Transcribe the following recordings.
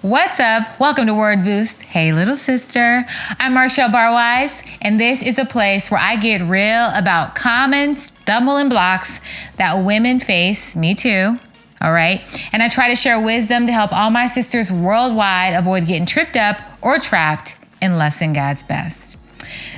What's up? Welcome to Word Boost. Hey, little sister. I'm Marshelle Barwise, and this is a place where I get real about common stumbling blocks that women face, me too, all right? And I try to share wisdom to help all my sisters worldwide avoid getting tripped up or trapped in less than God's best.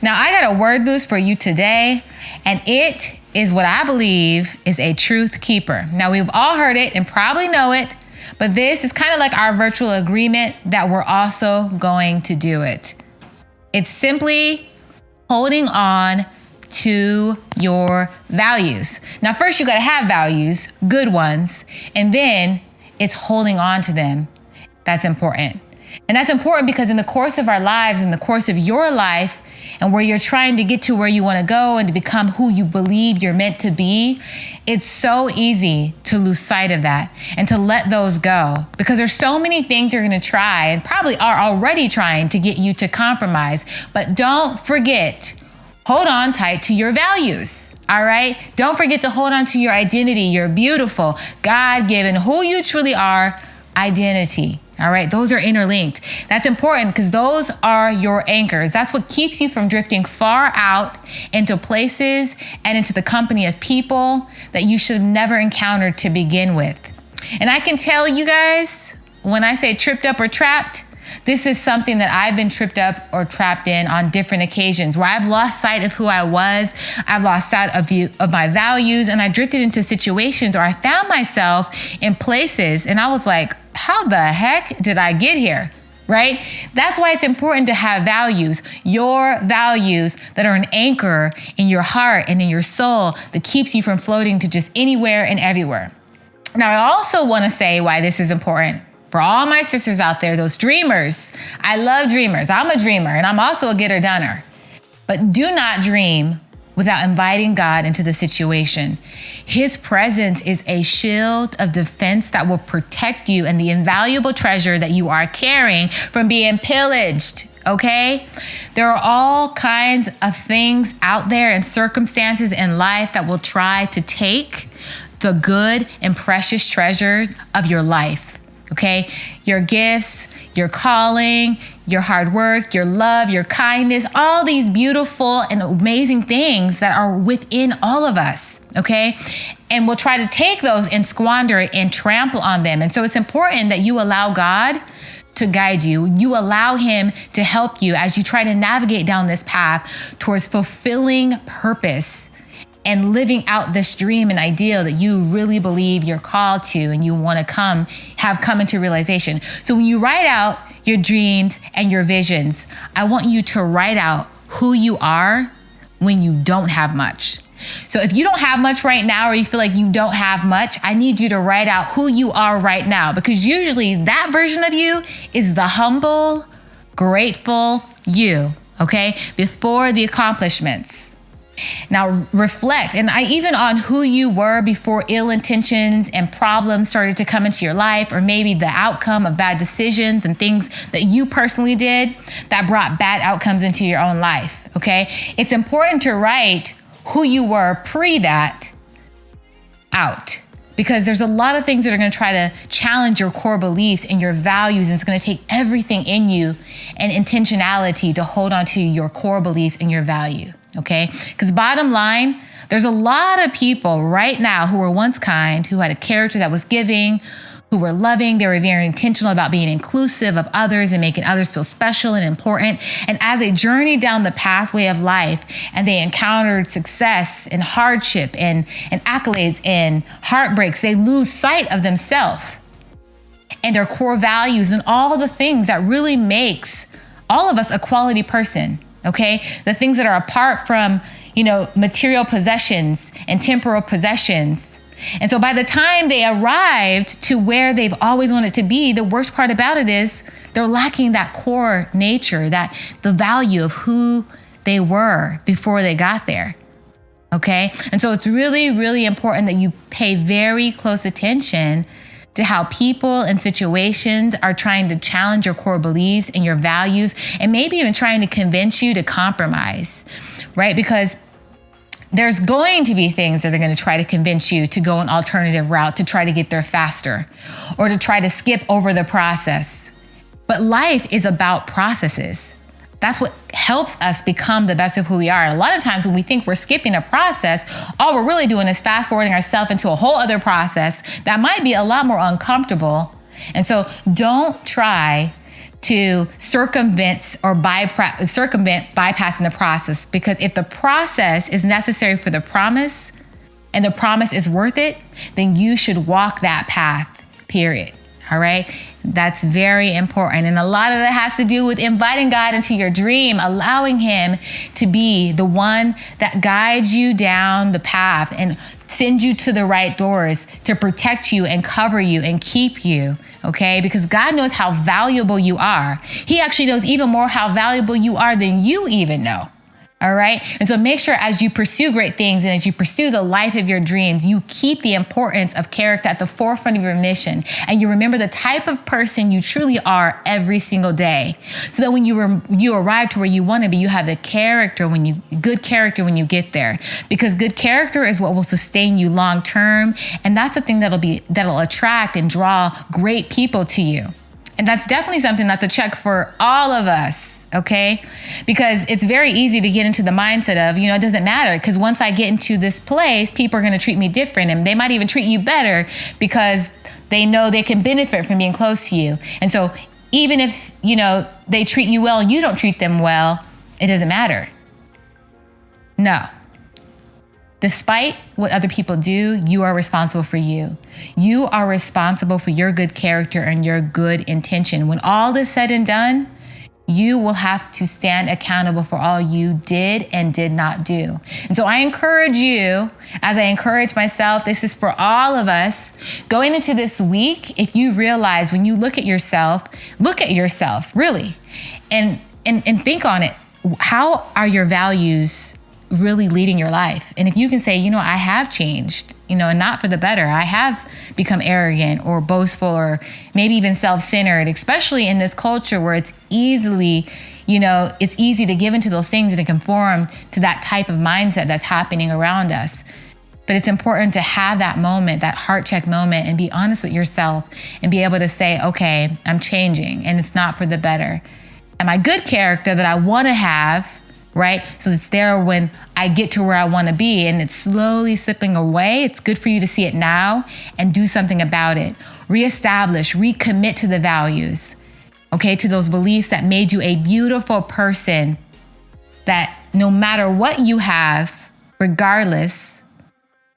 Now, I got a word boost for you today, and it is what I believe is a truth keeper. Now, we've all heard it and probably know it, but this is kind of like our virtual agreement that we're also going to do it. It's simply holding on to your values. Now, first you got to have values, good ones, and then it's holding on to them. That's important. And that's important because in the course of our lives, in the course of your life, and where you're trying to get to where you want to go and to become who you believe you're meant to be, it's so easy to lose sight of that and to let those go because there's so many things you're going to try and probably are already trying to get you to compromise. But don't forget, hold on tight to your values. All right? Don't forget to hold on to your identity, your beautiful, God-given, who you truly are identity. All right, those are interlinked. That's important because those are your anchors. That's what keeps you from drifting far out into places and into the company of people that you should have never encountered to begin with. And I can tell you guys, when I say tripped up or trapped, this is something that I've been tripped up or trapped in on different occasions where I've lost sight of who I was, I've lost sight of my values, and I drifted into situations or I found myself in places and I was like, how the heck did I get here? Right? That's why it's important to have values, your values that are an anchor in your heart and in your soul that keeps you from floating to just anywhere and everywhere. Now, I also want to say why this is important. For all my sisters out there, those dreamers, I love dreamers. I'm a dreamer and I'm also a getter-doner. But do not dream without inviting God into the situation. His presence is a shield of defense that will protect you and the invaluable treasure that you are carrying from being pillaged, okay? There are all kinds of things out there and circumstances in life that will try to take the good and precious treasure of your life. Okay, your gifts, your calling, your hard work, your love, your kindness, all these beautiful and amazing things that are within all of us, okay? And we'll try to take those and squander it and trample on them. And so it's important that you allow God to guide you. You allow him to help you as you try to navigate down this path towards fulfilling purpose and living out this dream and ideal that you really believe you're called to and you want to have come into realization. So when you write out your dreams and your visions, I want you to write out who you are when you don't have much. So if you don't have much right now or you feel like you don't have much, I need you to write out who you are right now because usually that version of you is the humble, grateful you, okay? Before the accomplishments. Now reflect, and even on who you were before ill intentions and problems started to come into your life, or maybe the outcome of bad decisions and things that you personally did that brought bad outcomes into your own life, okay? It's important to write who you were pre that out because there's a lot of things that are going to try to challenge your core beliefs and your values, and it's going to take everything in you and intentionality to hold on to your core beliefs and your value. Okay? Because bottom line, there's a lot of people right now who were once kind, who had a character that was giving, who were loving. They were very intentional about being inclusive of others and making others feel special and important. And as they journeyed down the pathway of life and they encountered success and hardship and accolades and heartbreaks, they lose sight of themselves and their core values and all the things that really makes all of us a quality person. Okay, the things that are apart from, material possessions and temporal possessions. And so by the time they arrived to where they've always wanted to be, the worst part about it is they're lacking that core nature, that the value of who they were before they got there. Okay, and so it's really, really important that you pay very close attention to how people and situations are trying to challenge your core beliefs and your values, and maybe even trying to convince you to compromise, right? Because there's going to be things that are going to try to convince you to go an alternative route to try to get there faster or to try to skip over the process. But life is about processes. That's what helps us become the best of who we are. And a lot of times when we think we're skipping a process, all we're really doing is fast forwarding ourselves into a whole other process that might be a lot more uncomfortable. And so don't try to circumvent bypassing the process, because if the process is necessary for the promise and the promise is worth it, then you should walk that path, period. All right. That's very important. And a lot of that has to do with inviting God into your dream, allowing him to be the one that guides you down the path and sends you to the right doors to protect you and cover you and keep you. Okay. Because God knows how valuable you are. He actually knows even more how valuable you are than you even know. All right. And so make sure as you pursue great things and as you pursue the life of your dreams, you keep the importance of character at the forefront of your mission. And you remember the type of person you truly are every single day. So that when you arrive to where you want to be, you have the good character when you get there. Because good character is what will sustain you long term. And that's the thing that'll attract and draw great people to you. And that's definitely something that's a check for all of us. Okay? Because it's very easy to get into the mindset of, it doesn't matter, because once I get into this place, people are going to treat me different, and they might even treat you better because they know they can benefit from being close to you. And so even if, they treat you well and you don't treat them well, it doesn't matter. No. Despite what other people do, you are responsible for you. You are responsible for your good character and your good intention. When all is said and done, you will have to stand accountable for all you did and did not do. And so I encourage you, as I encourage myself, this is for all of us, going into this week, if you realize when you look at yourself, really, and think on it. How are your values really leading your life? And if you can say, I have changed, and not for the better. I have become arrogant or boastful or maybe even self-centered, especially in this culture where it's easy to give into those things and to conform to that type of mindset that's happening around us. But it's important to have that moment, that heart check moment, and be honest with yourself and be able to say, okay, I'm changing and it's not for the better. And my good character that I want to have, right? So it's there when I get to where I want to be and it's slowly slipping away. It's good for you to see it now and do something about it. Reestablish, recommit to the values, okay? To those beliefs that made you a beautiful person, that no matter what you have, regardless,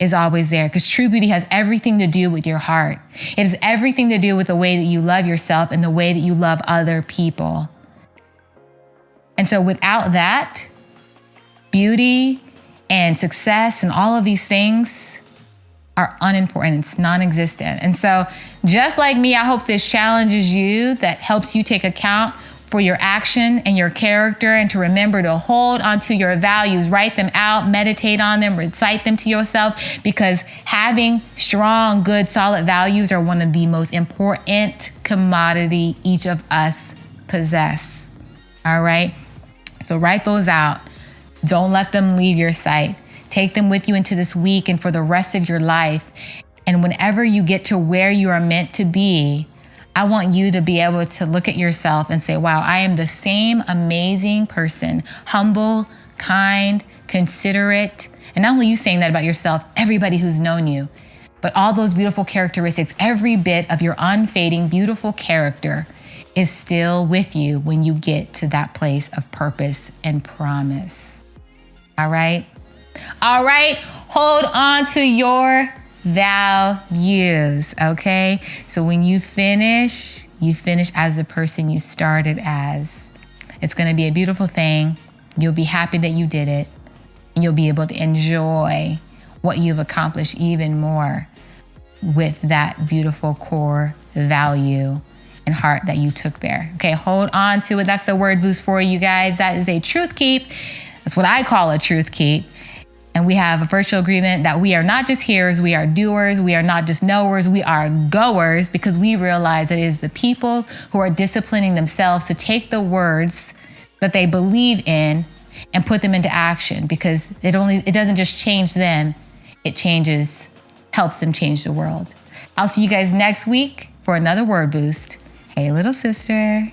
is always there. Because true beauty has everything to do with your heart. It has everything to do with the way that you love yourself and the way that you love other people. And so without that, beauty and success and all of these things are unimportant. It's non-existent. And so just like me, I hope this challenges you, that helps you take account for your action and your character, and to remember to hold onto your values, write them out, meditate on them, recite them to yourself, because having strong, good, solid values are one of the most important commodity each of us possess. All right? So write those out. Don't let them leave your sight. Take them with you into this week and for the rest of your life. And whenever you get to where you are meant to be, I want you to be able to look at yourself and say, wow, I am the same amazing person, humble, kind, considerate. And not only you saying that about yourself, everybody who's known you, but all those beautiful characteristics, every bit of your unfading, beautiful character is still with you when you get to that place of purpose and promise. All right? All right, hold on to your values, okay? So when you finish as the person you started as. It's gonna be a beautiful thing. You'll be happy that you did it. And you'll be able to enjoy what you've accomplished even more with that beautiful core value and heart that you took there. Okay, hold on to it. That's the word boost for you guys. That is a truth keep. That's what I call a truth keep. And we have a virtual agreement that we are not just hearers, we are doers. We are not just knowers, we are goers, because we realize that it is the people who are disciplining themselves to take the words that they believe in and put them into action, because it doesn't just change them, it helps them change the world. I'll see you guys next week for another word boost. Hey, little sister.